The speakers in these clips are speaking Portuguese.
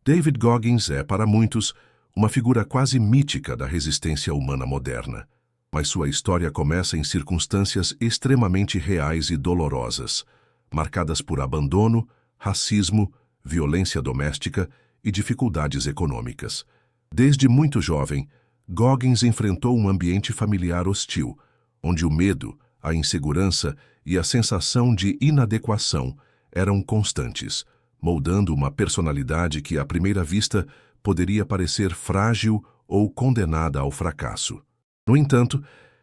David Goggins é, para muitos, uma figura quase mítica da resistência humana moderna. Mas sua história começa em circunstâncias extremamente reais e dolorosas, marcadas por abandono, racismo, violência doméstica e dificuldades econômicas. Desde muito jovem, Goggins enfrentou um ambiente familiar hostil, onde o medo, a insegurança e a sensação de inadequação eram constantes, moldando uma personalidade que, à primeira vista, poderia parecer frágil ou condenada ao fracasso. No entanto,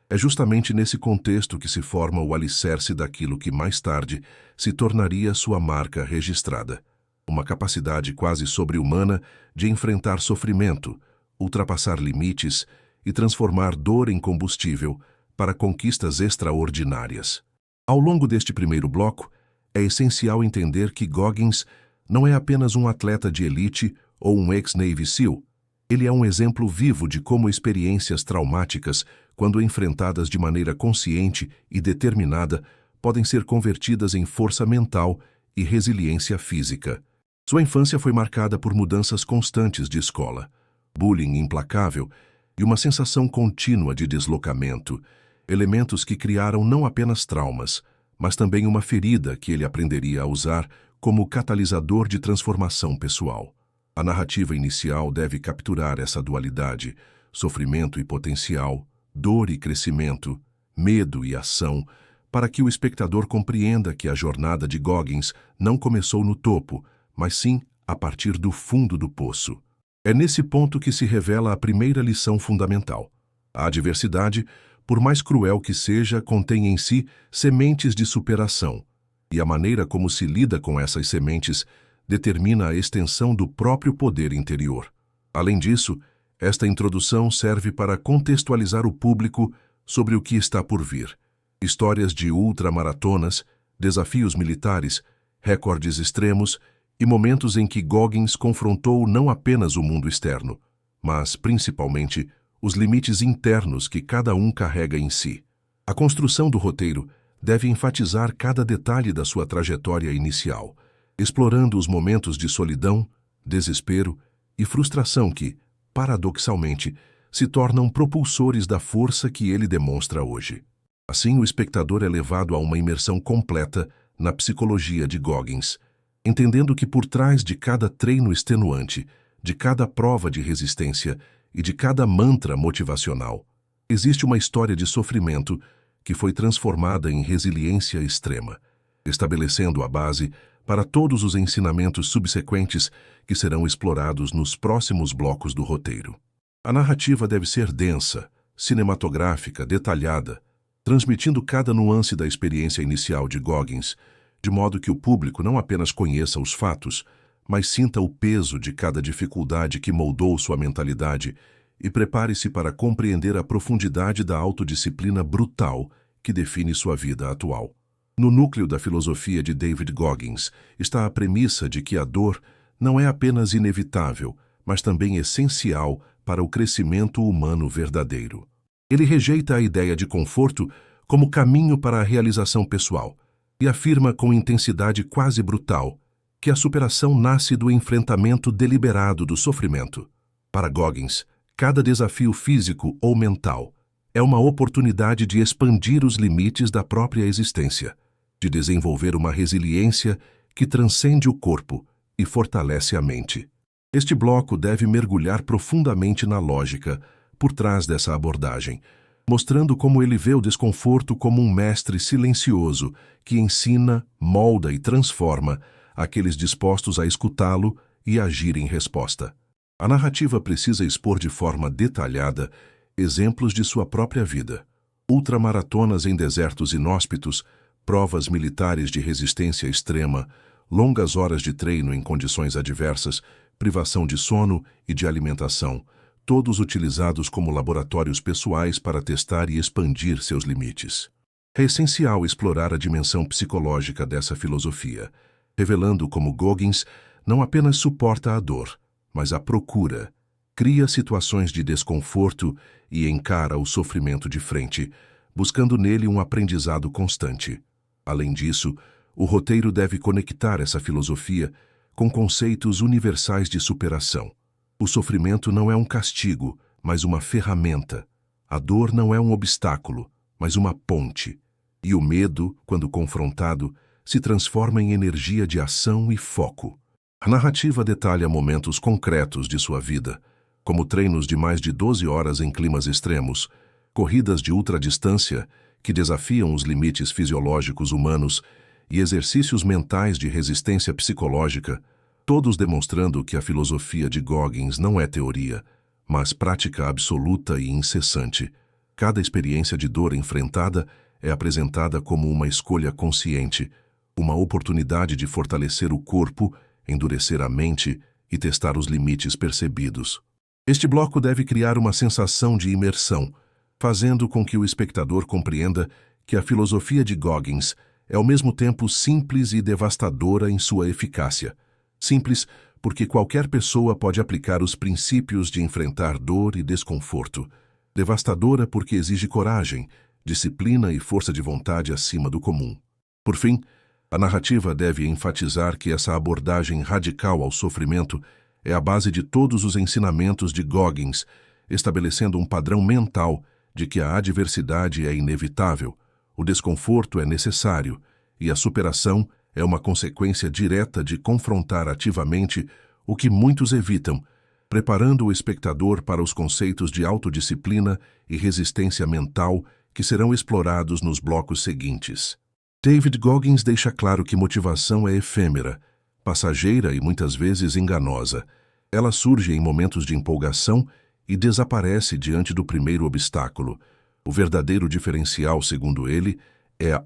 é justamente nesse contexto que se forma o alicerce daquilo que mais tarde se tornaria sua marca registrada. Uma capacidade quase sobre-humana de enfrentar sofrimento, ultrapassar limites e transformar dor em combustível para conquistas extraordinárias. Ao longo deste primeiro bloco, é essencial entender que Goggins não é apenas um atleta de elite ou um ex-Navy SEAL. Ele é um exemplo vivo de como experiências traumáticas, quando enfrentadas de maneira consciente e determinada, podem ser convertidas em força mental e resiliência física. Sua infância foi marcada por mudanças constantes de escola, bullying implacável e uma sensação contínua de deslocamento, elementos que criaram não apenas traumas, mas também uma ferida que ele aprenderia a usar como catalisador de transformação pessoal. A narrativa inicial deve capturar essa dualidade, sofrimento e potencial, dor e crescimento, medo e ação, para que o espectador compreenda que a jornada de Goggins não começou no topo, mas sim a partir do fundo do poço. É nesse ponto que se revela a primeira lição fundamental. A adversidade, por mais cruel que seja, contém em si sementes de superação, e a maneira como se lida com essas sementes determina a extensão do próprio poder interior. Além disso, esta introdução serve para contextualizar o público sobre o que está por vir. Histórias de ultramaratonas, desafios militares, recordes extremos e momentos em que Goggins confrontou não apenas o mundo externo, mas, principalmente, os limites internos que cada um carrega em si. A construção do roteiro deve enfatizar cada detalhe da sua trajetória inicial, explorando os momentos de solidão, desespero e frustração que, paradoxalmente, se tornam propulsores da força que ele demonstra hoje. Assim, o espectador é levado a uma imersão completa na psicologia de Goggins, entendendo que por trás de cada treino extenuante, de cada prova de resistência e de cada mantra motivacional, existe uma história de sofrimento que foi transformada em resiliência extrema, estabelecendo a base para todos os ensinamentos subsequentes que serão explorados nos próximos blocos do roteiro. A narrativa deve ser densa, cinematográfica, detalhada, transmitindo cada nuance da experiência inicial de Goggins, de modo que o público não apenas conheça os fatos, mas sinta o peso de cada dificuldade que moldou sua mentalidade e prepare-se para compreender a profundidade da autodisciplina brutal que define sua vida atual. No núcleo da filosofia de David Goggins está a premissa de que a dor não é apenas inevitável, mas também essencial para o crescimento humano verdadeiro. Ele rejeita a ideia de conforto como caminho para a realização pessoal e afirma com intensidade quase brutal que a superação nasce do enfrentamento deliberado do sofrimento. Para Goggins, cada desafio físico ou mental é uma oportunidade de expandir os limites da própria existência, de desenvolver uma resiliência que transcende o corpo e fortalece a mente. Este bloco deve mergulhar profundamente na lógica por trás dessa abordagem, mostrando como ele vê o desconforto como um mestre silencioso que ensina, molda e transforma aqueles dispostos a escutá-lo e agir em resposta. A narrativa precisa expor de forma detalhada exemplos de sua própria vida, ultramaratonas em desertos inóspitos, provas militares de resistência extrema, longas horas de treino em condições adversas, privação de sono e de alimentação, todos utilizados como laboratórios pessoais para testar e expandir seus limites. É essencial explorar a dimensão psicológica dessa filosofia, revelando como Goggins não apenas suporta a dor, mas a procura, cria situações de desconforto e encara o sofrimento de frente, buscando nele um aprendizado constante. Além disso, o roteiro deve conectar essa filosofia com conceitos universais de superação. O sofrimento não é um castigo, mas uma ferramenta. A dor não é um obstáculo, mas uma ponte. E o medo, quando confrontado, se transforma em energia de ação e foco. A narrativa detalha momentos concretos de sua vida, como treinos de mais de 12 horas em climas extremos, corridas de ultradistância que desafiam os limites fisiológicos humanos e exercícios mentais de resistência psicológica, todos demonstrando que a filosofia de Goggins não é teoria, mas prática absoluta e incessante. Cada experiência de dor enfrentada é apresentada como uma escolha consciente, uma oportunidade de fortalecer o corpo, endurecer a mente e testar os limites percebidos. Este bloco deve criar uma sensação de imersão, fazendo com que o espectador compreenda que a filosofia de Goggins é ao mesmo tempo simples e devastadora em sua eficácia. Simples porque qualquer pessoa pode aplicar os princípios de enfrentar dor e desconforto. Devastadora porque exige coragem, disciplina e força de vontade acima do comum. Por fim, a narrativa deve enfatizar que essa abordagem radical ao sofrimento é a base de todos os ensinamentos de Goggins, estabelecendo um padrão mental de que a adversidade é inevitável, o desconforto é necessário e a superação é uma consequência direta de confrontar ativamente o que muitos evitam, preparando o espectador para os conceitos de autodisciplina e resistência mental que serão explorados nos blocos seguintes. David Goggins deixa claro que motivação é efêmera, passageira e muitas vezes enganosa. Ela surge em momentos de empolgação e desaparece diante do primeiro obstáculo. O verdadeiro diferencial, segundo ele, é a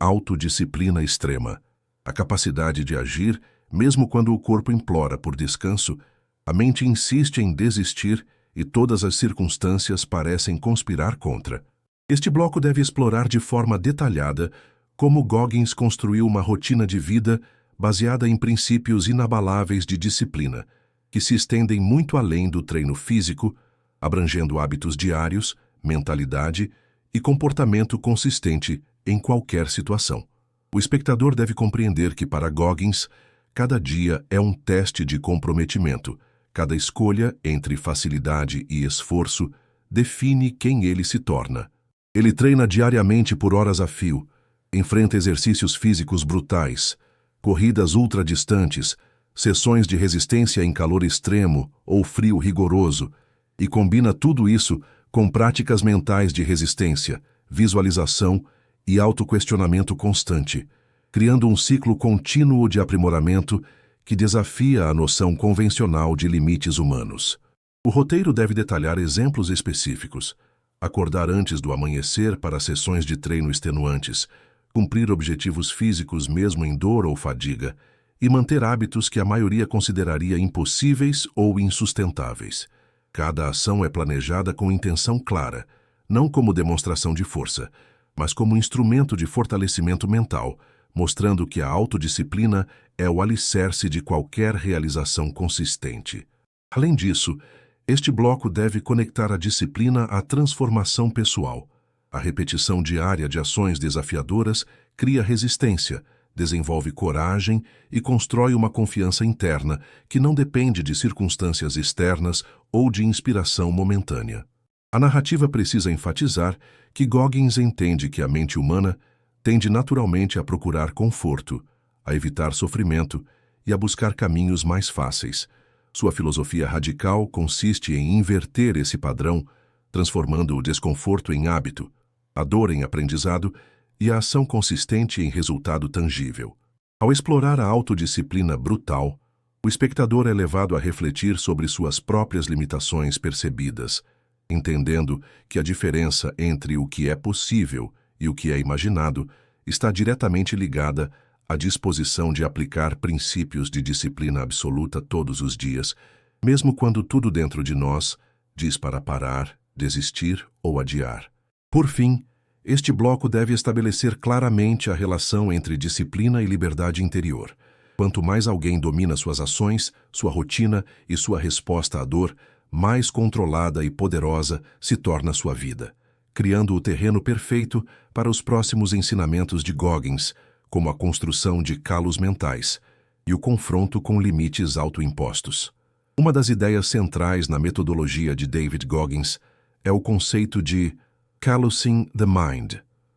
autodisciplina extrema. A capacidade de agir, mesmo quando o corpo implora por descanso, a mente insiste em desistir e todas as circunstâncias parecem conspirar contra. Este bloco deve explorar de forma detalhada como Goggins construiu uma rotina de vida baseada em princípios inabaláveis de disciplina, que se estendem muito além do treino físico, abrangendo hábitos diários, mentalidade e comportamento consistente em qualquer situação. O espectador deve compreender que, para Goggins, cada dia é um teste de comprometimento. Cada escolha entre facilidade e esforço define quem ele se torna. Ele treina diariamente por horas a fio, enfrenta exercícios físicos brutais, corridas ultradistantes, sessões de resistência em calor extremo ou frio rigoroso, e combina tudo isso com práticas mentais de resistência, visualização e autoquestionamento constante, criando um ciclo contínuo de aprimoramento que desafia a noção convencional de limites humanos. O roteiro deve detalhar exemplos específicos, acordar antes do amanhecer para sessões de treino extenuantes, cumprir objetivos físicos mesmo em dor ou fadiga, e manter hábitos que a maioria consideraria impossíveis ou insustentáveis. Cada ação é planejada com intenção clara, não como demonstração de força, mas como instrumento de fortalecimento mental, mostrando que a autodisciplina é o alicerce de qualquer realização consistente. Além disso, este bloco deve conectar a disciplina à transformação pessoal. A repetição diária de ações desafiadoras cria resistência, desenvolve coragem e constrói uma confiança interna que não depende de circunstâncias externas ou de inspiração momentânea. A narrativa precisa enfatizar que Goggins entende que a mente humana tende naturalmente a procurar conforto, a evitar sofrimento e a buscar caminhos mais fáceis. Sua filosofia radical consiste em inverter esse padrão, transformando o desconforto em hábito, a dor em aprendizado e a ação consistente em resultado tangível. Ao explorar a autodisciplina brutal, o espectador é levado a refletir sobre suas próprias limitações percebidas, entendendo que a diferença entre o que é possível e o que é imaginado está diretamente ligada à disposição de aplicar princípios de disciplina absoluta todos os dias, mesmo quando tudo dentro de nós diz para parar, desistir ou adiar. Por fim, este bloco deve estabelecer claramente a relação entre disciplina e liberdade interior. Quanto mais alguém domina suas ações, sua rotina e sua resposta à dor, mais controlada e poderosa se torna sua vida, criando o terreno perfeito para os próximos ensinamentos de Goggins, como a construção de calos mentais, e o confronto com limites autoimpostos. Uma das ideias centrais na metodologia de David Goggins é o conceito de callousing the mind,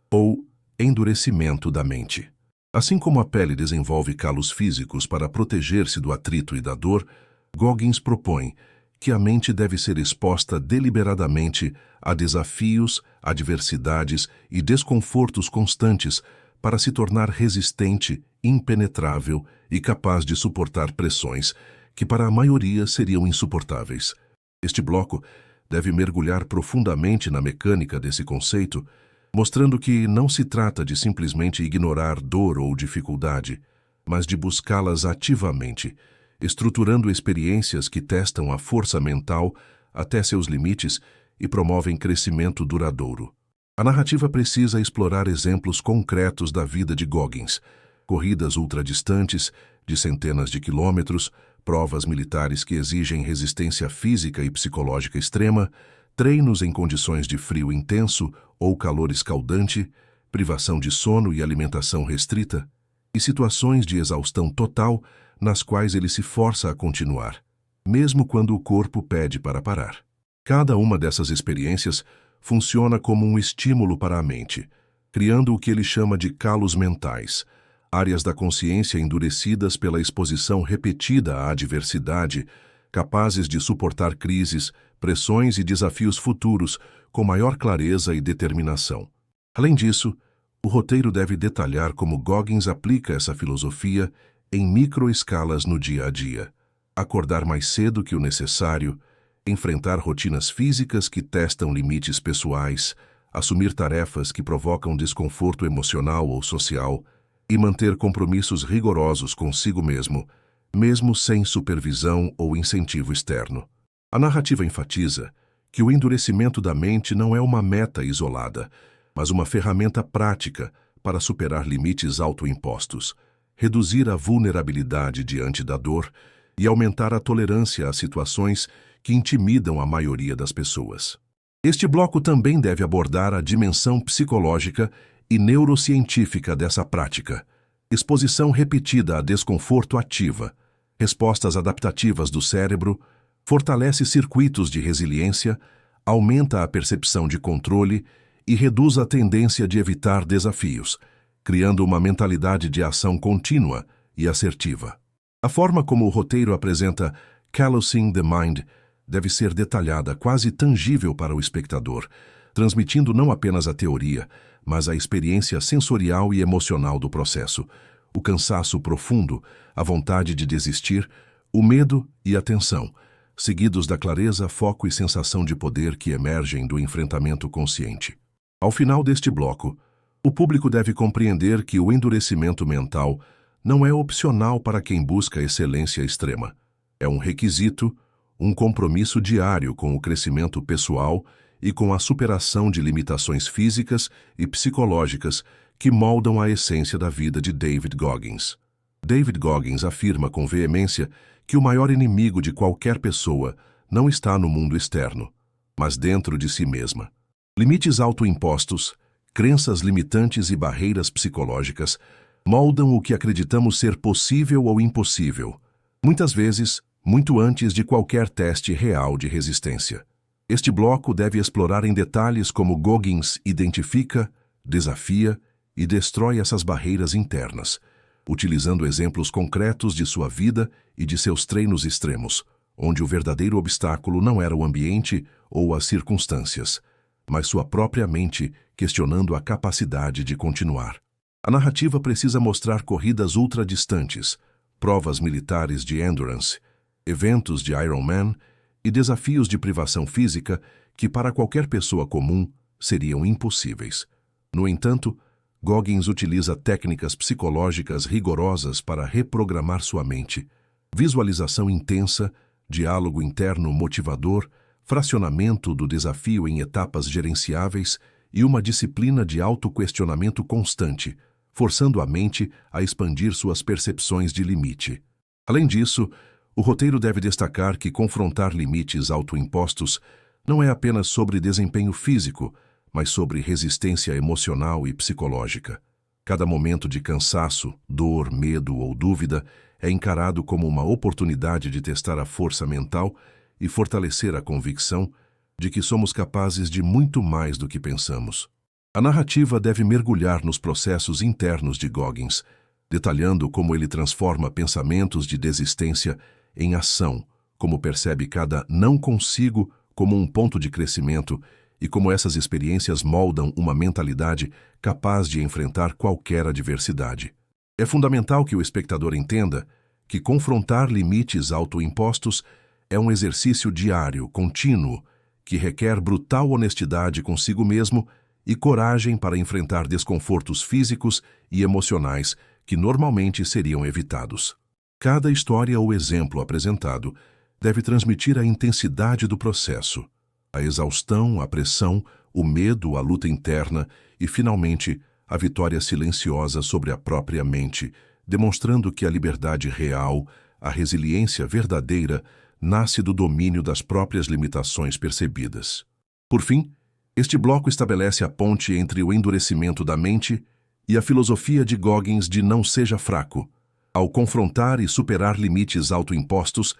ou endurecimento da mente. Assim como a pele desenvolve calos físicos para proteger-se do atrito e da dor, Goggins propõe que a mente deve ser exposta deliberadamente a desafios, adversidades e desconfortos constantes para se tornar resistente, impenetrável e capaz de suportar pressões que para a maioria seriam insuportáveis. Este bloco deve mergulhar profundamente na mecânica desse conceito, mostrando que não se trata de simplesmente ignorar dor ou dificuldade, mas de buscá-las ativamente, estruturando experiências que testam a força mental até seus limites e promovem crescimento duradouro. A narrativa precisa explorar exemplos concretos da vida de Goggins, corridas ultradistantes, de centenas de quilômetros, provas militares que exigem resistência física e psicológica extrema, treinos em condições de frio intenso ou calor escaldante, privação de sono e alimentação restrita, e situações de exaustão total nas quais ele se força a continuar, mesmo quando o corpo pede para parar. Cada uma dessas experiências funciona como um estímulo para a mente, criando o que ele chama de calos mentais, áreas da consciência endurecidas pela exposição repetida à adversidade, capazes de suportar crises, pressões e desafios futuros com maior clareza e determinação. Além disso, o roteiro deve detalhar como Goggins aplica essa filosofia em microescalas no dia a dia. Acordar mais cedo que o necessário, enfrentar rotinas físicas que testam limites pessoais, assumir tarefas que provocam desconforto emocional ou social e manter compromissos rigorosos consigo mesmo, mesmo sem supervisão ou incentivo externo. A narrativa enfatiza que o endurecimento da mente não é uma meta isolada, mas uma ferramenta prática para superar limites autoimpostos, reduzir a vulnerabilidade diante da dor e aumentar a tolerância a situações que intimidam a maioria das pessoas. Este bloco também deve abordar a dimensão psicológica e neurocientífica dessa prática. Exposição repetida a desconforto ativa, respostas adaptativas do cérebro, fortalece circuitos de resiliência, aumenta a percepção de controle e reduz a tendência de evitar desafios, criando uma mentalidade de ação contínua e assertiva. A forma como o roteiro apresenta callousing the mind deve ser detalhada, quase tangível para o espectador, transmitindo não apenas a teoria, mas a experiência sensorial e emocional do processo, o cansaço profundo, a vontade de desistir, o medo e a tensão, seguidos da clareza, foco e sensação de poder que emergem do enfrentamento consciente. Ao final deste bloco, o público deve compreender que o endurecimento mental não é opcional para quem busca excelência extrema. É um requisito, um compromisso diário com o crescimento pessoal e com a superação de limitações físicas e psicológicas que moldam a essência da vida de David Goggins. David Goggins afirma com veemência que o maior inimigo de qualquer pessoa não está no mundo externo, mas dentro de si mesma. Limites autoimpostos, crenças limitantes e barreiras psicológicas moldam o que acreditamos ser possível ou impossível, muitas vezes muito antes de qualquer teste real de resistência. Este bloco deve explorar em detalhes como Goggins identifica, desafia e destrói essas barreiras internas, utilizando exemplos concretos de sua vida e de seus treinos extremos, onde o verdadeiro obstáculo não era o ambiente ou as circunstâncias, mas sua própria mente questionando a capacidade de continuar. A narrativa precisa mostrar corridas ultradistantes, provas militares de endurance, eventos de Ironman e desafios de privação física que para qualquer pessoa comum seriam impossíveis. No entanto, Goggins utiliza técnicas psicológicas rigorosas para reprogramar sua mente, visualização intensa, diálogo interno motivador, fracionamento do desafio em etapas gerenciáveis e uma disciplina de autoquestionamento constante, forçando a mente a expandir suas percepções de limite. Além disso, o roteiro deve destacar que confrontar limites autoimpostos não é apenas sobre desempenho físico, mas sobre resistência emocional e psicológica. Cada momento de cansaço, dor, medo ou dúvida é encarado como uma oportunidade de testar a força mental e fortalecer a convicção de que somos capazes de muito mais do que pensamos. A narrativa deve mergulhar nos processos internos de Goggins, detalhando como ele transforma pensamentos de desistência em ação, como percebe cada não consigo como um ponto de crescimento e como essas experiências moldam uma mentalidade capaz de enfrentar qualquer adversidade. É fundamental que o espectador entenda que confrontar limites autoimpostos é um exercício diário, contínuo, que requer brutal honestidade consigo mesmo e coragem para enfrentar desconfortos físicos e emocionais que normalmente seriam evitados. Cada história ou exemplo apresentado deve transmitir a intensidade do processo, a exaustão, a pressão, o medo, a luta interna e, finalmente, a vitória silenciosa sobre a própria mente, demonstrando que a liberdade real, a resiliência verdadeira, nasce do domínio das próprias limitações percebidas. Por fim, este bloco estabelece a ponte entre o endurecimento da mente e a filosofia de Goggins de não seja fraco. Ao confrontar e superar limites autoimpostos,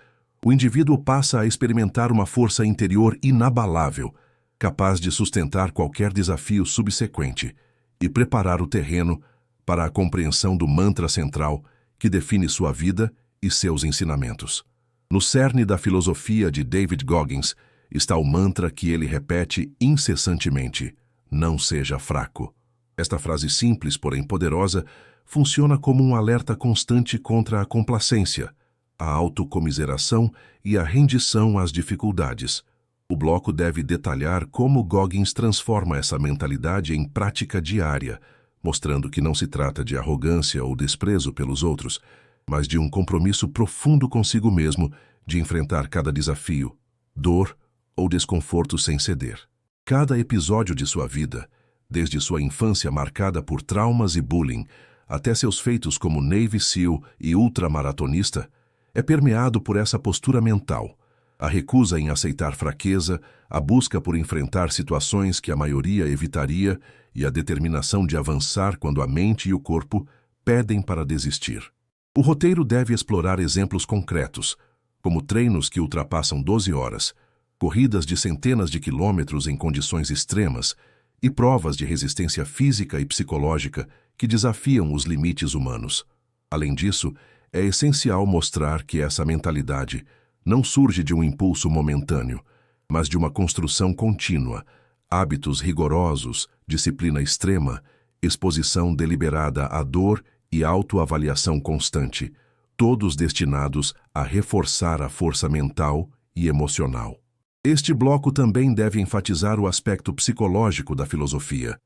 o indivíduo passa a experimentar uma força interior inabalável, capaz de sustentar qualquer desafio subsequente e preparar o terreno para a compreensão do mantra central que define sua vida e seus ensinamentos. No cerne da filosofia de David Goggins está o mantra que ele repete incessantemente: não seja fraco. Esta frase simples, porém poderosa, funciona como um alerta constante contra a complacência, a autocomiseração e a rendição às dificuldades. O bloco deve detalhar como Goggins transforma essa mentalidade em prática diária, mostrando que não se trata de arrogância ou desprezo pelos outros, mas de um compromisso profundo consigo mesmo de enfrentar cada desafio, dor ou desconforto sem ceder. Cada episódio de sua vida, desde sua infância marcada por traumas e bullying, até seus feitos como Navy SEAL e ultramaratonista, é permeado por essa postura mental, a recusa em aceitar fraqueza, a busca por enfrentar situações que a maioria evitaria e a determinação de avançar quando a mente e o corpo pedem para desistir. O roteiro deve explorar exemplos concretos, como treinos que ultrapassam 12 horas, corridas de centenas de quilômetros em condições extremas e provas de resistência física e psicológica que desafiam os limites humanos. Além disso, é essencial mostrar que essa mentalidade não surge de um impulso momentâneo, mas de uma construção contínua, hábitos rigorosos, disciplina extrema, exposição deliberada à dor e autoavaliação constante, todos destinados a reforçar a força mental e emocional. Este bloco também deve enfatizar o aspecto psicológico da filosofia.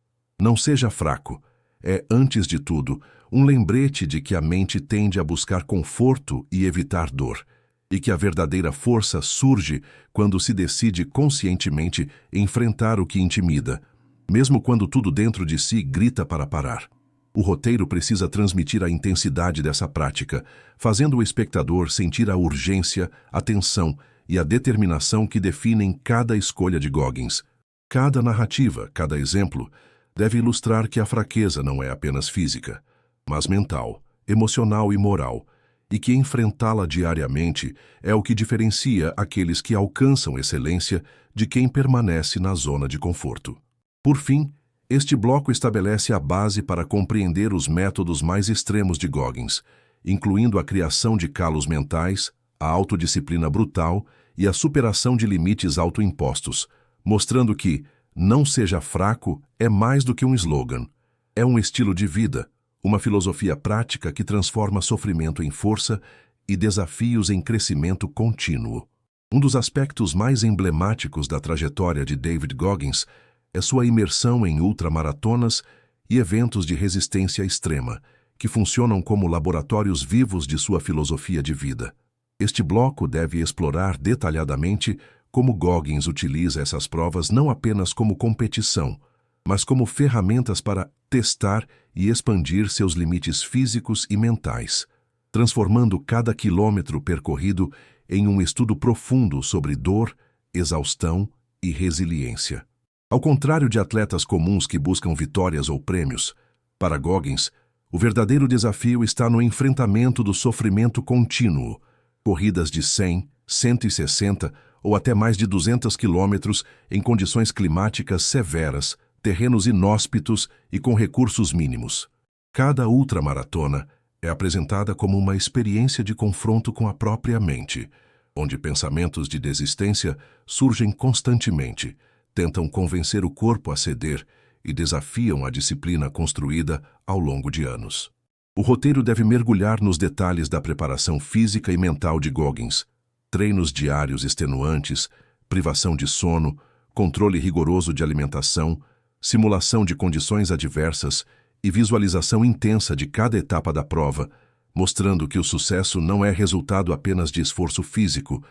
Não seja fraco. É, antes de tudo, um lembrete de que a mente tende a buscar conforto e evitar dor, e que a verdadeira força surge quando se decide conscientemente enfrentar o que intimida, mesmo quando tudo dentro de si grita para parar. O roteiro precisa transmitir a intensidade dessa prática, fazendo o espectador sentir a urgência, a tensão e a determinação que definem cada escolha de Goggins. Cada narrativa, cada exemplo, deve ilustrar que a fraqueza não é apenas física, mas mental, emocional e moral, e que enfrentá-la diariamente é o que diferencia aqueles que alcançam excelência de quem permanece na zona de conforto. Por fim, este bloco estabelece a base para compreender os métodos mais extremos de Goggins, incluindo a criação de calos mentais, a autodisciplina brutal e a superação de limites autoimpostos, mostrando que não seja fraco é mais do que um slogan. É um estilo de vida, uma filosofia prática que transforma sofrimento em força e desafios em crescimento contínuo. Um dos aspectos mais emblemáticos da trajetória de David Goggins é sua imersão em ultramaratonas e eventos de resistência extrema, que funcionam como laboratórios vivos de sua filosofia de vida. Este bloco deve explorar detalhadamente como Goggins utiliza essas provas não apenas como competição, mas como ferramentas para testar e expandir seus limites físicos e mentais, transformando cada quilômetro percorrido em um estudo profundo sobre dor, exaustão e resiliência. Ao contrário de atletas comuns que buscam vitórias ou prêmios, para Goggins, O verdadeiro desafio está no enfrentamento do sofrimento contínuo. Corridas de 100, 160 ou até mais de 200 quilômetros em condições climáticas severas, terrenos inóspitos e com recursos mínimos. Cada ultramaratona é apresentada como uma experiência de confronto com a própria mente, onde pensamentos de desistência surgem constantemente, tentam convencer o corpo a ceder e desafiam a disciplina construída ao longo de anos. O roteiro deve mergulhar nos detalhes da preparação física e mental de Goggins, treinos diários extenuantes, privação de sono, controle rigoroso de alimentação, simulação de condições adversas e visualização intensa de cada etapa da prova, mostrando que o sucesso não é resultado apenas de esforço físico,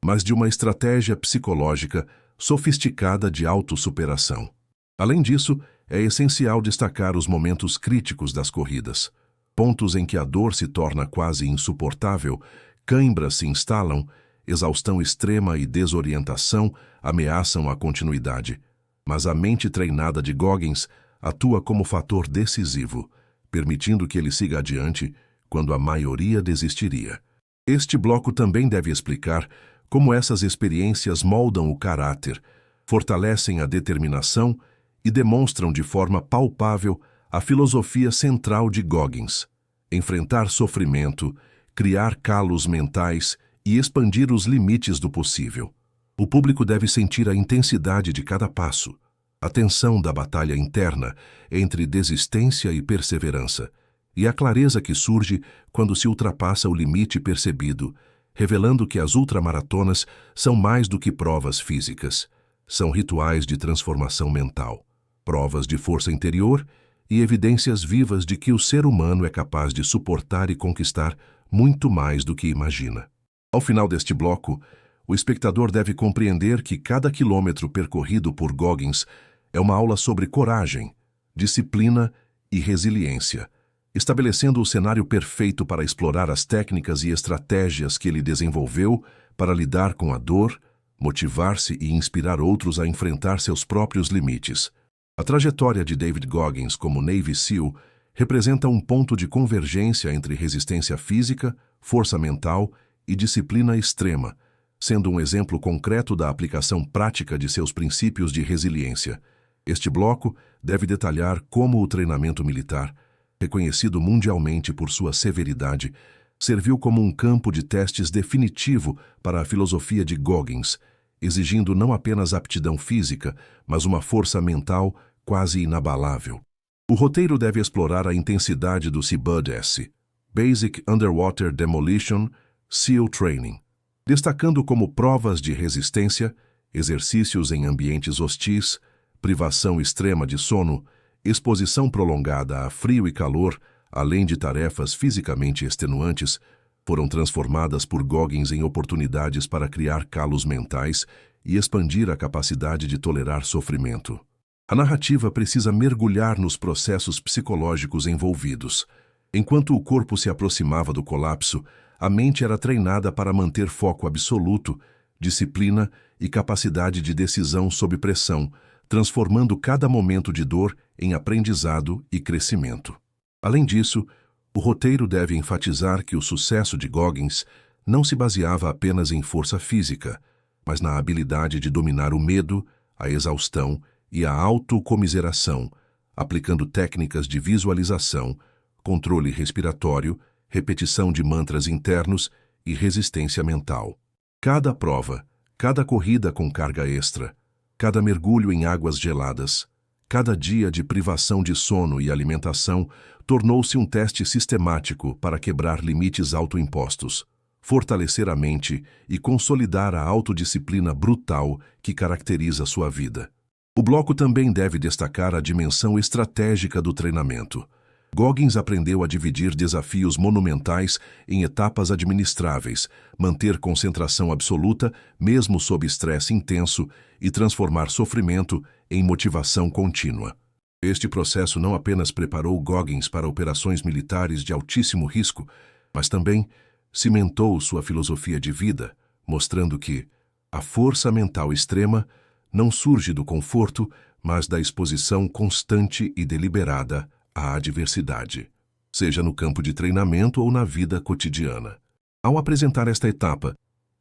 mas de uma estratégia psicológica sofisticada de autossuperação. Além disso, é essencial destacar os momentos críticos das corridas, pontos em que a dor se torna quase insuportável, cãibras se instalam, exaustão extrema e desorientação ameaçam a continuidade. Mas a mente treinada de Goggins atua como fator decisivo, permitindo que ele siga adiante quando a maioria desistiria. Este bloco também deve explicar como essas experiências moldam o caráter, fortalecem a determinação e demonstram de forma palpável a filosofia central de Goggins: enfrentar sofrimento, criar calos mentais e expandir os limites do possível. O público deve sentir a intensidade de cada passo, a tensão da batalha interna entre desistência e perseverança, e a clareza que surge quando se ultrapassa o limite percebido, revelando que as ultramaratonas são mais do que provas físicas, são rituais de transformação mental, provas de força interior e evidências vivas de que o ser humano é capaz de suportar e conquistar muito mais do que imagina. Ao final deste bloco, o espectador deve compreender que cada quilômetro percorrido por Goggins é uma aula sobre coragem, disciplina e resiliência, estabelecendo o cenário perfeito para explorar as técnicas e estratégias que ele desenvolveu para lidar com a dor, motivar-se e inspirar outros a enfrentar seus próprios limites. A trajetória de David Goggins como Navy SEAL representa um ponto de convergência entre resistência física, força mental e disciplina extrema, sendo um exemplo concreto da aplicação prática de seus princípios de resiliência. Este bloco deve detalhar como o treinamento militar, reconhecido mundialmente por sua severidade, serviu como um campo de testes definitivo para a filosofia de Goggins, exigindo não apenas aptidão física, mas uma força mental quase inabalável. O roteiro deve explorar a intensidade do CBUD-S, Basic Underwater Demolition SEAL Training, destacando como provas de resistência, exercícios em ambientes hostis, privação extrema de sono, exposição prolongada a frio e calor, além de tarefas fisicamente extenuantes, foram transformadas por Goggins em oportunidades para criar calos mentais e expandir a capacidade de tolerar sofrimento. A narrativa precisa mergulhar nos processos psicológicos envolvidos. Enquanto o corpo se aproximava do colapso, a mente era treinada para manter foco absoluto, disciplina e capacidade de decisão sob pressão, transformando cada momento de dor em aprendizado e crescimento. Além disso, o roteiro deve enfatizar que o sucesso de Goggins não se baseava apenas em força física, mas na habilidade de dominar o medo, a exaustão e a autocomiseração, aplicando técnicas de visualização, controle respiratório, repetição de mantras internos e resistência mental. Cada prova, cada corrida com carga extra, cada mergulho em águas geladas, cada dia de privação de sono e alimentação tornou-se um teste sistemático para quebrar limites autoimpostos, fortalecer a mente e consolidar a autodisciplina brutal que caracteriza sua vida. O bloco também deve destacar a dimensão estratégica do treinamento. Goggins aprendeu a dividir desafios monumentais em etapas administráveis, manter concentração absoluta mesmo sob estresse intenso e transformar sofrimento em motivação contínua. Este processo não apenas preparou Goggins para operações militares de altíssimo risco, mas também cimentou sua filosofia de vida, mostrando que a força mental extrema não surge do conforto, mas da exposição constante e deliberada à adversidade. seja no campo de treinamento ou na vida cotidiana. Ao apresentar esta etapa,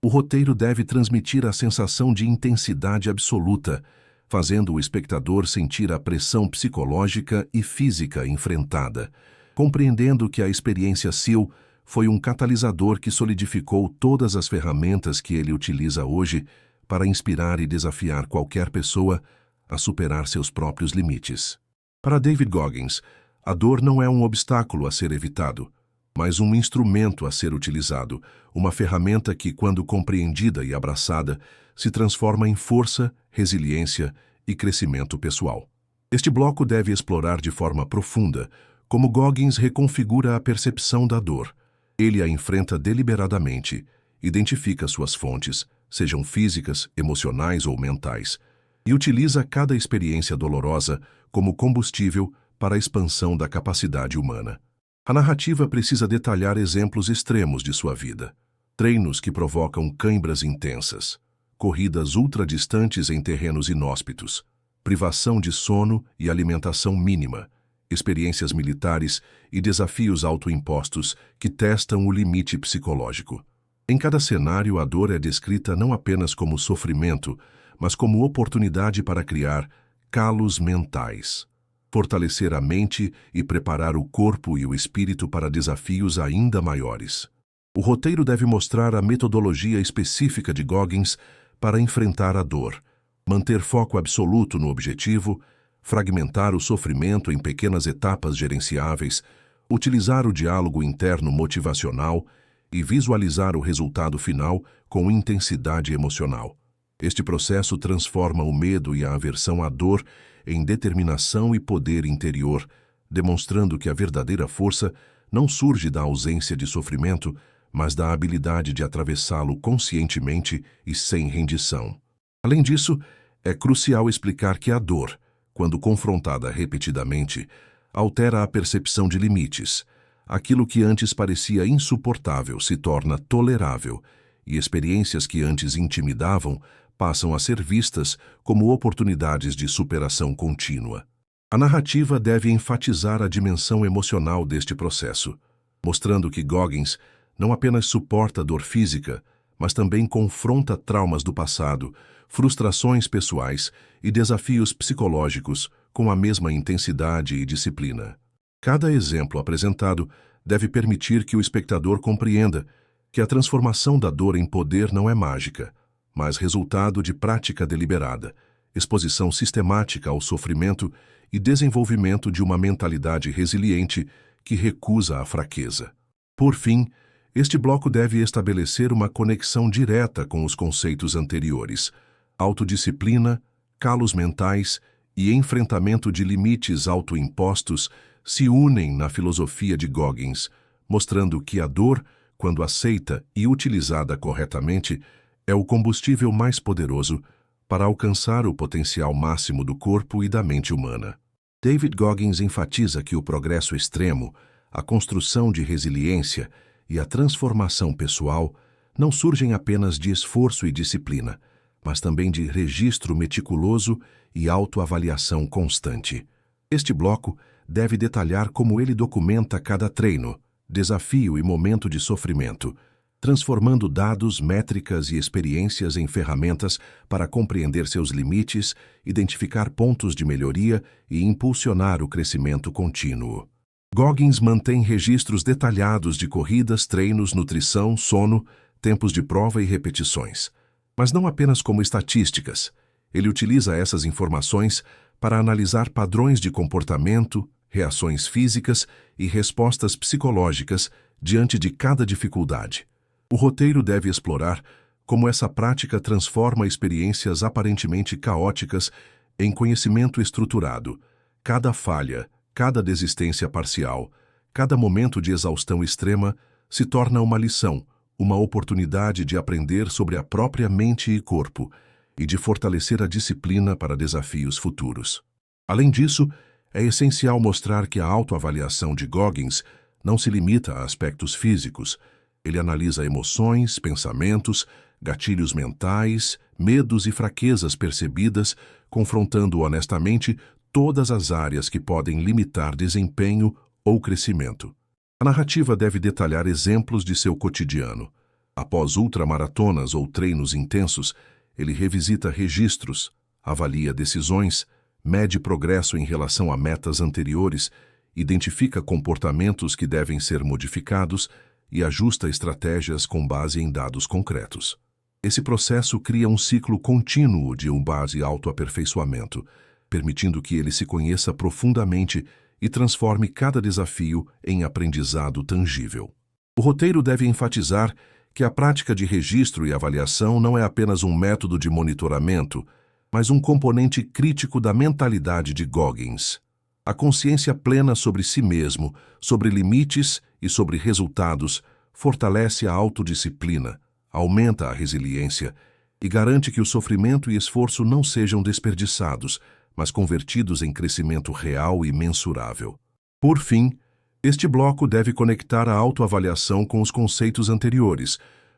o roteiro deve transmitir a sensação de intensidade absoluta, fazendo o espectador sentir a pressão psicológica e física enfrentada, compreendendo que a experiência SEAL foi um catalisador que solidificou todas as ferramentas que ele utiliza hoje para inspirar e desafiar qualquer pessoa a superar seus próprios limites. Para David Goggins, a dor não é um obstáculo a ser evitado, mas um instrumento a ser utilizado, uma ferramenta que, quando compreendida e abraçada, se transforma em força, resiliência e crescimento pessoal. Este bloco deve explorar de forma profunda como Goggins reconfigura a percepção da dor. Ele a enfrenta deliberadamente, identifica suas fontes, sejam físicas, emocionais ou mentais, e utiliza cada experiência dolorosa como combustível para a expansão da capacidade humana. A narrativa precisa detalhar exemplos extremos de sua vida. Treinos que provocam cãibras intensas, corridas ultradistantes em terrenos inóspitos, privação de sono e alimentação mínima, experiências militares e desafios autoimpostos que testam o limite psicológico. Em cada cenário, a dor é descrita não apenas como sofrimento, mas como oportunidade para criar calos mentais, fortalecer a mente e preparar o corpo e o espírito para desafios ainda maiores. O roteiro deve mostrar a metodologia específica de Goggins para enfrentar a dor, manter foco absoluto no objetivo, fragmentar o sofrimento em pequenas etapas gerenciáveis, utilizar o diálogo interno motivacional e visualizar o resultado final com intensidade emocional. Este processo transforma o medo e a aversão à dor em determinação e poder interior, demonstrando que a verdadeira força não surge da ausência de sofrimento, mas da habilidade de atravessá-lo conscientemente e sem rendição. Além disso, é crucial explicar que a dor, quando confrontada repetidamente, altera a percepção de limites. Aquilo que antes parecia insuportável se torna tolerável, e experiências que antes intimidavam passam a ser vistas como oportunidades de superação contínua. A narrativa deve enfatizar a dimensão emocional deste processo, mostrando que Goggins não apenas suporta dor física, mas também confronta traumas do passado, frustrações pessoais e desafios psicológicos com a mesma intensidade e disciplina. Cada exemplo apresentado deve permitir que o espectador compreenda que a transformação da dor em poder não é mágica, mas resultado de prática deliberada, exposição sistemática ao sofrimento e desenvolvimento de uma mentalidade resiliente que recusa a fraqueza. Por fim, este bloco deve estabelecer uma conexão direta com os conceitos anteriores. Autodisciplina, calos mentais e enfrentamento de limites autoimpostos se unem na filosofia de Goggins, mostrando que a dor, quando aceita e utilizada corretamente, é o combustível mais poderoso para alcançar o potencial máximo do corpo e da mente humana. David Goggins enfatiza que o progresso extremo, a construção de resiliência e a transformação pessoal não surgem apenas de esforço e disciplina, mas também de registro meticuloso e autoavaliação constante. Este bloco deve detalhar como ele documenta cada treino, desafio e momento de sofrimento, transformando dados, métricas e experiências em ferramentas para compreender seus limites, identificar pontos de melhoria e impulsionar o crescimento contínuo. Goggins mantém registros detalhados de corridas, treinos, nutrição, sono, tempos de prova e repetições. Mas não apenas como estatísticas. Ele utiliza essas informações para analisar padrões de comportamento, reações físicas e respostas psicológicas diante de cada dificuldade. O roteiro deve explorar como essa prática transforma experiências aparentemente caóticas em conhecimento estruturado. Cada falha, cada desistência parcial, cada momento de exaustão extrema se torna uma lição, uma oportunidade de aprender sobre a própria mente e corpo e de fortalecer a disciplina para desafios futuros. Além disso, é essencial mostrar que a autoavaliação de Goggins não se limita a aspectos físicos. Ele analisa emoções, pensamentos, gatilhos mentais, medos e fraquezas percebidas, confrontando honestamente todas as áreas que podem limitar desempenho ou crescimento. A narrativa deve detalhar exemplos de seu cotidiano. Após ultramaratonas ou treinos intensos, ele revisita registros, avalia decisões, mede progresso em relação a metas anteriores, identifica comportamentos que devem ser modificados e ajusta estratégias com base em dados concretos. Esse processo cria um ciclo contínuo de base autoaperfeiçoamento, permitindo que ele se conheça profundamente e transforme cada desafio em aprendizado tangível. O roteiro deve enfatizar que a prática de registro e avaliação não é apenas um método de monitoramento, mas um componente crítico da mentalidade de Goggins. A consciência plena sobre si mesmo, sobre limites e sobre resultados fortalece a autodisciplina, aumenta a resiliência e garante que o sofrimento e esforço não sejam desperdiçados, mas convertidos em crescimento real e mensurável. Por fim, este bloco deve conectar a autoavaliação com os conceitos anteriores,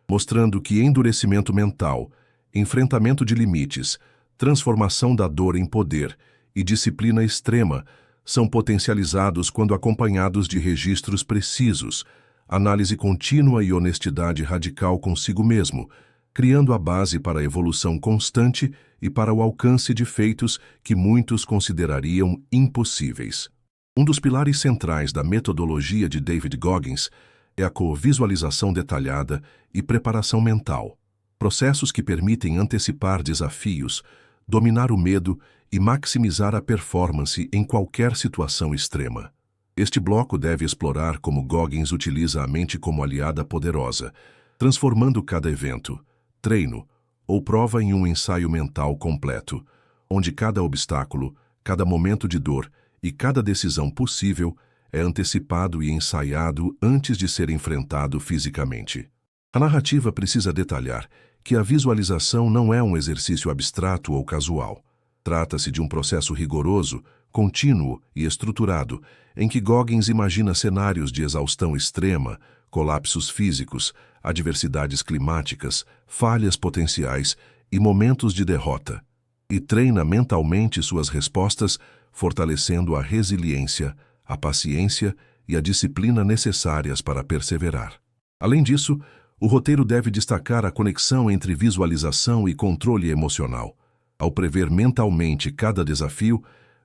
mostrando que endurecimento mental, enfrentamento de limites, transformação da dor em poder e disciplina extrema são potencializados quando acompanhados de registros precisos, análise contínua e honestidade radical consigo mesmo, criando a base para a evolução constante e para o alcance de feitos que muitos considerariam impossíveis. Um dos pilares centrais da metodologia de David Goggins é a visualização detalhada e preparação mental, processos que permitem antecipar desafios, dominar o medo e maximizar a performance em qualquer situação extrema. Este bloco deve explorar como Goggins utiliza a mente como aliada poderosa, transformando cada evento, treino ou prova em um ensaio mental completo, onde cada obstáculo, cada momento de dor e cada decisão possível é antecipado e ensaiado antes de ser enfrentado fisicamente. A narrativa precisa detalhar que a visualização não é um exercício abstrato ou casual. Trata-se de um processo rigoroso, contínuo e estruturado, em que Goggins imagina cenários de exaustão extrema, colapsos físicos, adversidades climáticas, falhas potenciais e momentos de derrota, e treina mentalmente suas respostas, fortalecendo a resiliência, a paciência e a disciplina necessárias para perseverar. Além disso, o roteiro deve destacar a conexão entre visualização e controle emocional. Ao prever mentalmente cada desafio,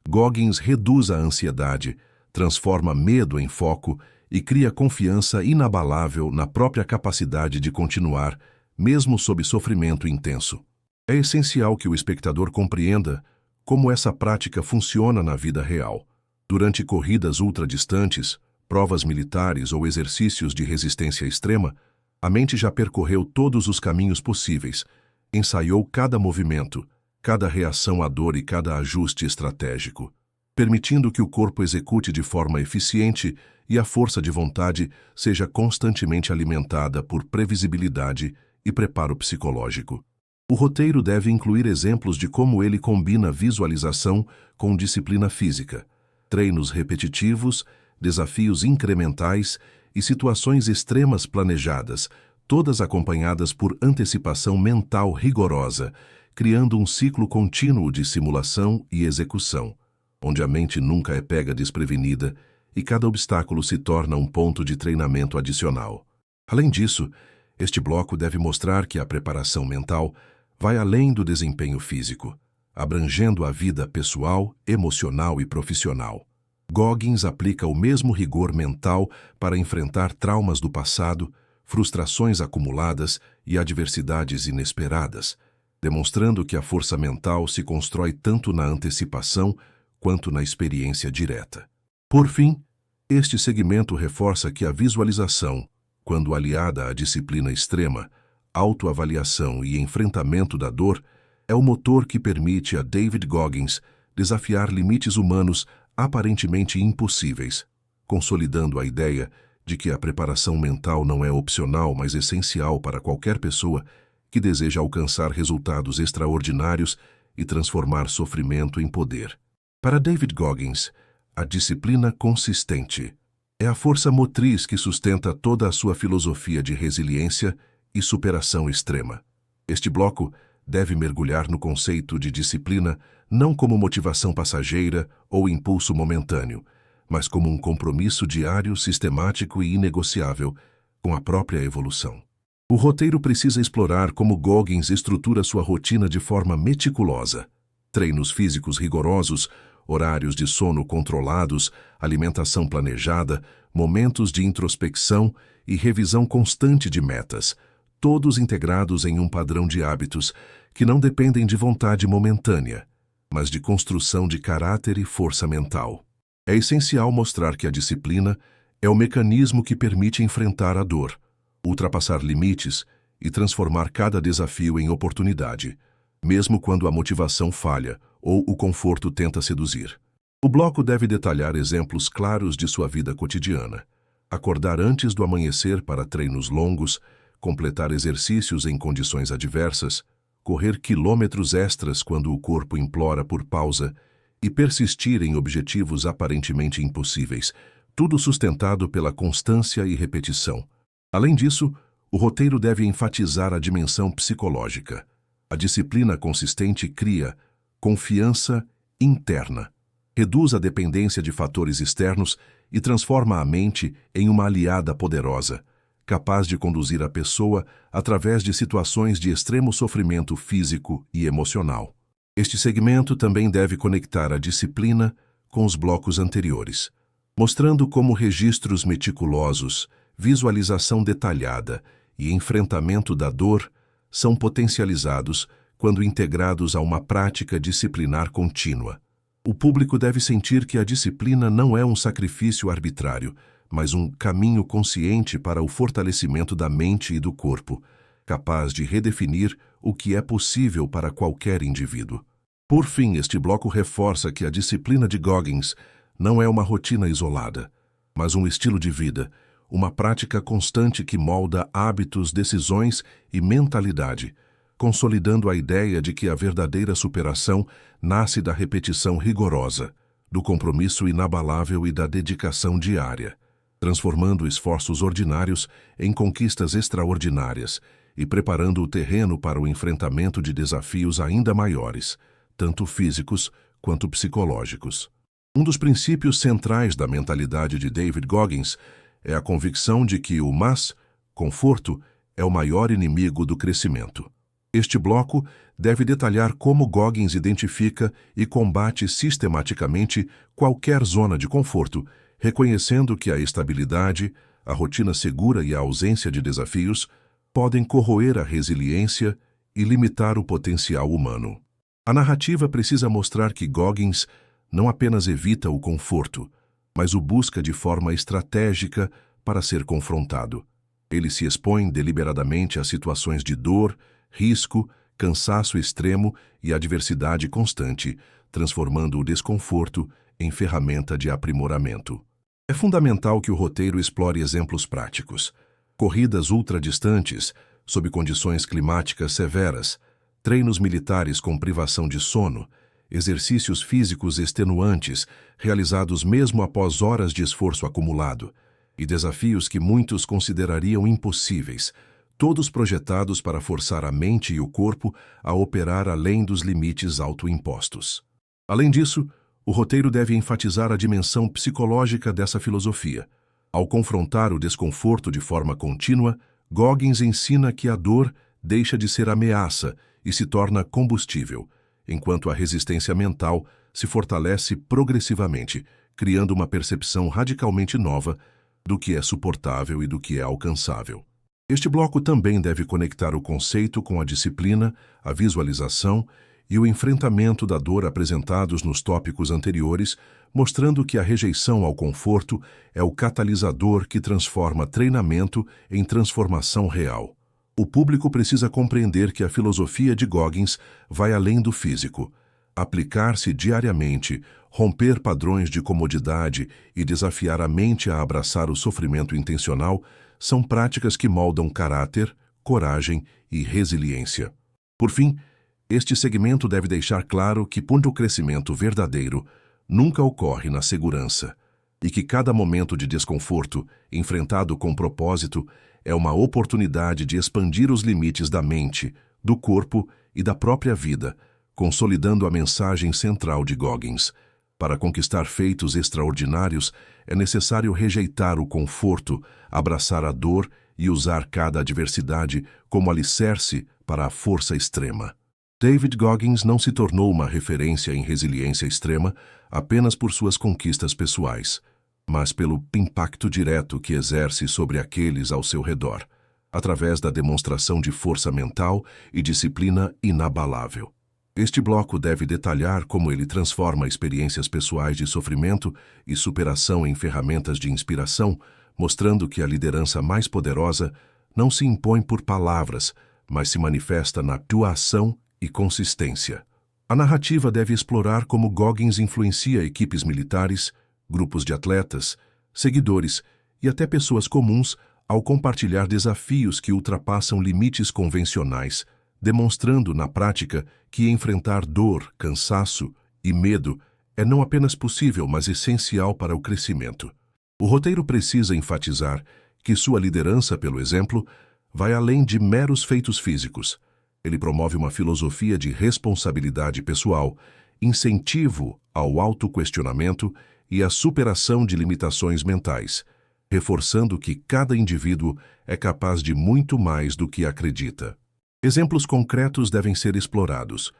Goggins reduz a ansiedade, transforma medo em foco e cria confiança inabalável na própria capacidade de continuar, mesmo sob sofrimento intenso. É essencial que o espectador compreenda como essa prática funciona na vida real. Durante corridas ultradistantes, provas militares ou exercícios de resistência extrema, a mente já percorreu todos os caminhos possíveis, ensaiou cada movimento, cada reação à dor e cada ajuste estratégico, permitindo que o corpo execute de forma eficiente e a força de vontade seja constantemente alimentada por previsibilidade e preparo psicológico. O roteiro deve incluir exemplos de como ele combina visualização com disciplina física, treinos repetitivos, desafios incrementais e situações extremas planejadas, todas acompanhadas por antecipação mental rigorosa, criando um ciclo contínuo de simulação e execução, onde a mente nunca é pega desprevenida e cada obstáculo se torna um ponto de treinamento adicional. Além disso, este bloco deve mostrar que a preparação mental vai além do desempenho físico, abrangendo a vida pessoal, emocional e profissional. Goggins aplica o mesmo rigor mental para enfrentar traumas do passado, frustrações acumuladas e adversidades inesperadas, demonstrando que a força mental se constrói tanto na antecipação quanto na experiência direta. Por fim, este segmento reforça que a visualização, quando aliada à disciplina extrema, autoavaliação e enfrentamento da dor, é o motor que permite a David Goggins desafiar limites humanos aparentemente impossíveis, consolidando a ideia de que a preparação mental não é opcional, mas essencial para qualquer pessoa que deseja alcançar resultados extraordinários e transformar sofrimento em poder. Para David Goggins, a disciplina consistente é a força motriz que sustenta toda a sua filosofia de resiliência e superação extrema. Este bloco deve mergulhar no conceito de disciplina não como motivação passageira ou impulso momentâneo, mas como um compromisso diário, sistemático e inegociável com a própria evolução. O roteiro precisa explorar como Goggins estrutura sua rotina de forma meticulosa. Treinos físicos rigorosos, horários de sono controlados, alimentação planejada, momentos de introspecção e revisão constante de metas, todos integrados em um padrão de hábitos que não dependem de vontade momentânea, mas de construção de caráter e força mental. É essencial mostrar que a disciplina é o mecanismo que permite enfrentar a dor, ultrapassar limites e transformar cada desafio em oportunidade, mesmo quando a motivação falha ou o conforto tenta seduzir. O bloco deve detalhar exemplos claros de sua vida cotidiana. Acordar antes do amanhecer para treinos longos, completar exercícios em condições adversas, correr quilômetros extras quando o corpo implora por pausa e persistir em objetivos aparentemente impossíveis, tudo sustentado pela constância e repetição. Além disso, o roteiro deve enfatizar a dimensão psicológica. A disciplina consistente cria confiança interna, reduz a dependência de fatores externos e transforma a mente em uma aliada poderosa, capaz de conduzir a pessoa através de situações de extremo sofrimento físico e emocional. Este segmento também deve conectar a disciplina com os blocos anteriores, mostrando como registros meticulosos, visualização detalhada e enfrentamento da dor são potencializados quando integrados a uma prática disciplinar contínua. O público deve sentir que a disciplina não é um sacrifício arbitrário, mas um caminho consciente para o fortalecimento da mente e do corpo, capaz de redefinir o que é possível para qualquer indivíduo. Por fim, este bloco reforça que a disciplina de Goggins não é uma rotina isolada, mas um estilo de vida, uma prática constante que molda hábitos, decisões e mentalidade, consolidando a ideia de que a verdadeira superação nasce da repetição rigorosa, do compromisso inabalável e da dedicação diária, transformando esforços ordinários em conquistas extraordinárias e preparando o terreno para o enfrentamento de desafios ainda maiores, tanto físicos quanto psicológicos. Um dos princípios centrais da mentalidade de David Goggins é a convicção de que o conforto é o maior inimigo do crescimento. Este bloco deve detalhar como Goggins identifica e combate sistematicamente qualquer zona de conforto, reconhecendo que a estabilidade, a rotina segura e a ausência de desafios podem corroer a resiliência e limitar o potencial humano. A narrativa precisa mostrar que Goggins não apenas evita o conforto, mas o busca de forma estratégica para ser confrontado. Ele se expõe deliberadamente a situações de dor, risco, cansaço extremo e adversidade constante, transformando o desconforto em ferramenta de aprimoramento. É fundamental que o roteiro explore exemplos práticos. Corridas ultradistantes, sob condições climáticas severas, treinos militares com privação de sono, exercícios físicos extenuantes, realizados mesmo após horas de esforço acumulado, e desafios que muitos considerariam impossíveis, todos projetados para forçar a mente e o corpo a operar além dos limites autoimpostos. Além disso, o roteiro deve enfatizar a dimensão psicológica dessa filosofia. Ao confrontar o desconforto de forma contínua, Goggins ensina que a dor deixa de ser ameaça e se torna combustível, enquanto a resistência mental se fortalece progressivamente, criando uma percepção radicalmente nova do que é suportável e do que é alcançável. Este bloco também deve conectar o conceito com a disciplina, a visualização e o enfrentamento da dor apresentados nos tópicos anteriores, mostrando que a rejeição ao conforto é o catalisador que transforma treinamento em transformação real. O público precisa compreender que a filosofia de Goggins vai além do físico. Aplicar-se diariamente, romper padrões de comodidade e desafiar a mente a abraçar o sofrimento intencional são práticas que moldam caráter, coragem e resiliência. Por fim, este segmento deve deixar claro que o crescimento verdadeiro nunca ocorre na segurança e que cada momento de desconforto, enfrentado com propósito, é uma oportunidade de expandir os limites da mente, do corpo e da própria vida, consolidando a mensagem central de Goggins. Para conquistar feitos extraordinários, é necessário rejeitar o conforto, abraçar a dor e usar cada adversidade como alicerce para a força extrema. David Goggins não se tornou uma referência em resiliência extrema apenas por suas conquistas pessoais, mas pelo impacto direto que exerce sobre aqueles ao seu redor, através da demonstração de força mental e disciplina inabalável. Este bloco deve detalhar como ele transforma experiências pessoais de sofrimento e superação em ferramentas de inspiração, mostrando que a liderança mais poderosa não se impõe por palavras, mas se manifesta na tua ação e consistência. A narrativa deve explorar como Goggins influencia equipes militares, grupos de atletas, seguidores e até pessoas comuns ao compartilhar desafios que ultrapassam limites convencionais, demonstrando na prática que enfrentar dor, cansaço e medo é não apenas possível, mas essencial para o crescimento. O roteiro precisa enfatizar que sua liderança, pelo exemplo, vai além de meros feitos físicos. Ele promove uma filosofia de responsabilidade pessoal, incentivo ao autoquestionamento e à superação de limitações mentais, reforçando que cada indivíduo é capaz de muito mais do que acredita. Exemplos concretos devem ser explorados.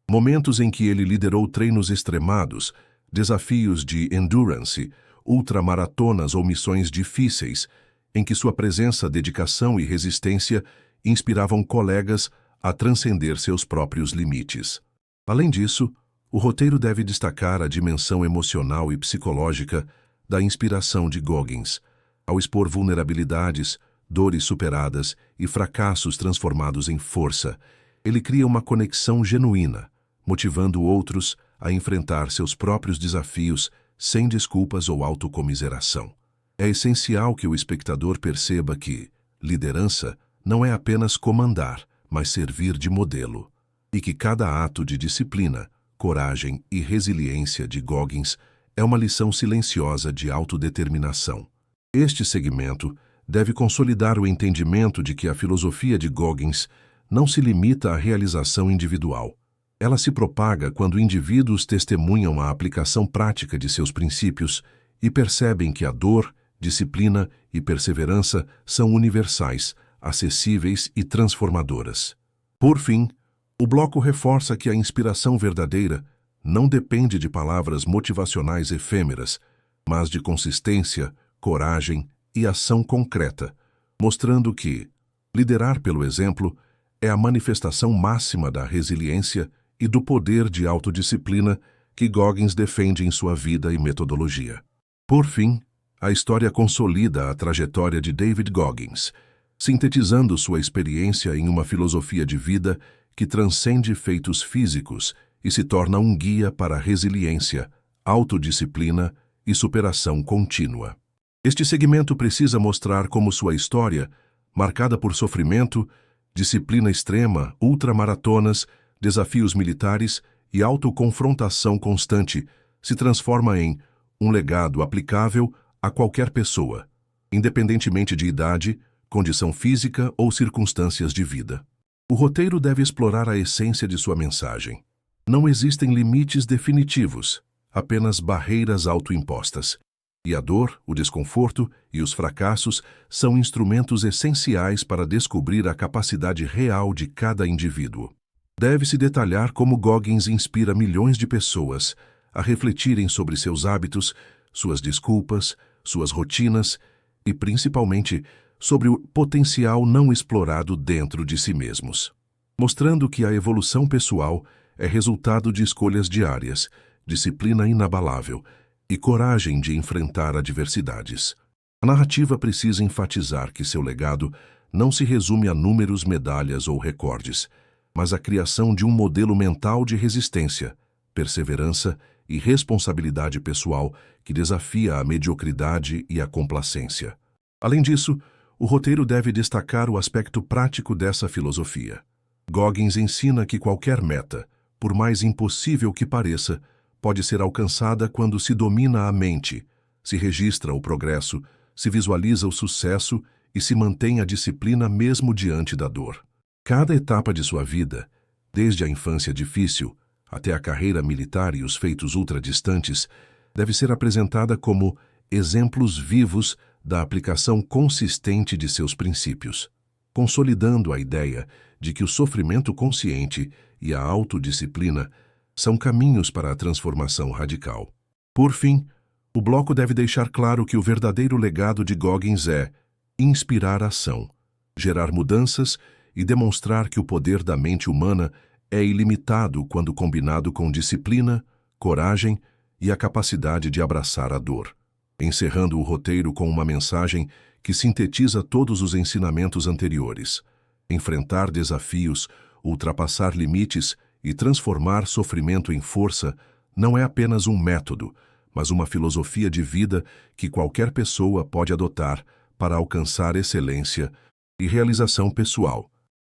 Momentos em que ele liderou treinos extremados, desafios de endurance, ultramaratonas ou missões difíceis, em que sua presença, dedicação e resistência inspiravam colegas a transcender seus próprios limites. Além disso, o roteiro deve destacar a dimensão emocional e psicológica da inspiração de Goggins, ao expor vulnerabilidades, dores superadas e fracassos transformados em força. Ele cria uma conexão genuína, motivando outros a enfrentar seus próprios desafios sem desculpas ou autocomiseração. É essencial que o espectador perceba que liderança não é apenas comandar, mas servir de modelo, e que cada ato de disciplina, coragem e resiliência de Goggins é uma lição silenciosa de autodeterminação. Este segmento deve consolidar o entendimento de que a filosofia de Goggins não se limita à realização individual. Ela se propaga quando indivíduos testemunham a aplicação prática de seus princípios e percebem que a dor, disciplina e perseverança são universais, acessíveis e transformadoras. Por fim, o bloco reforça que a inspiração verdadeira não depende de palavras motivacionais efêmeras, mas de consistência, coragem e ação concreta, mostrando que liderar pelo exemplo é a manifestação máxima da resiliência e do poder de autodisciplina que Goggins defende em sua vida e metodologia. Por fim, a história consolida a trajetória de David Goggins, sintetizando sua experiência em uma filosofia de vida que transcende feitos físicos e se torna um guia para a resiliência, autodisciplina e superação contínua. Este segmento precisa mostrar como sua história, marcada por sofrimento, disciplina extrema, ultramaratonas, desafios militares e autoconfrontação constante, se transforma em um legado aplicável a qualquer pessoa, independentemente de idade, condição física ou circunstâncias de vida. O roteiro deve explorar a essência de sua mensagem. Não existem limites definitivos, apenas barreiras autoimpostas. E a dor, o desconforto e os fracassos são instrumentos essenciais para descobrir a capacidade real de cada indivíduo. Deve-se detalhar como Goggins inspira milhões de pessoas a refletirem sobre seus hábitos, suas desculpas, suas rotinas e, principalmente, sobre o potencial não explorado dentro de si mesmos, mostrando que a evolução pessoal é resultado de escolhas diárias, disciplina inabalável e coragem de enfrentar adversidades. A narrativa precisa enfatizar que seu legado não se resume a números, medalhas ou recordes, mas a criação de um modelo mental de resistência, perseverança e responsabilidade pessoal que desafia a mediocridade e a complacência. Além disso, o roteiro deve destacar o aspecto prático dessa filosofia. Goggins ensina que qualquer meta, por mais impossível que pareça, pode ser alcançada quando se domina a mente, se registra o progresso, se visualiza o sucesso e se mantém a disciplina mesmo diante da dor. Cada etapa de sua vida, desde a infância difícil até a carreira militar e os feitos ultradistantes, deve ser apresentada como exemplos vivos da aplicação consistente de seus princípios, consolidando a ideia de que o sofrimento consciente e a autodisciplina são caminhos para a transformação radical. Por fim, o bloco deve deixar claro que o verdadeiro legado de Goggins é inspirar ação, gerar mudanças e demonstrar que o poder da mente humana é ilimitado quando combinado com disciplina, coragem e a capacidade de abraçar a dor, encerrando o roteiro com uma mensagem que sintetiza todos os ensinamentos anteriores: enfrentar desafios, ultrapassar limites e transformar sofrimento em força não é apenas um método, mas uma filosofia de vida que qualquer pessoa pode adotar para alcançar excelência e realização pessoal.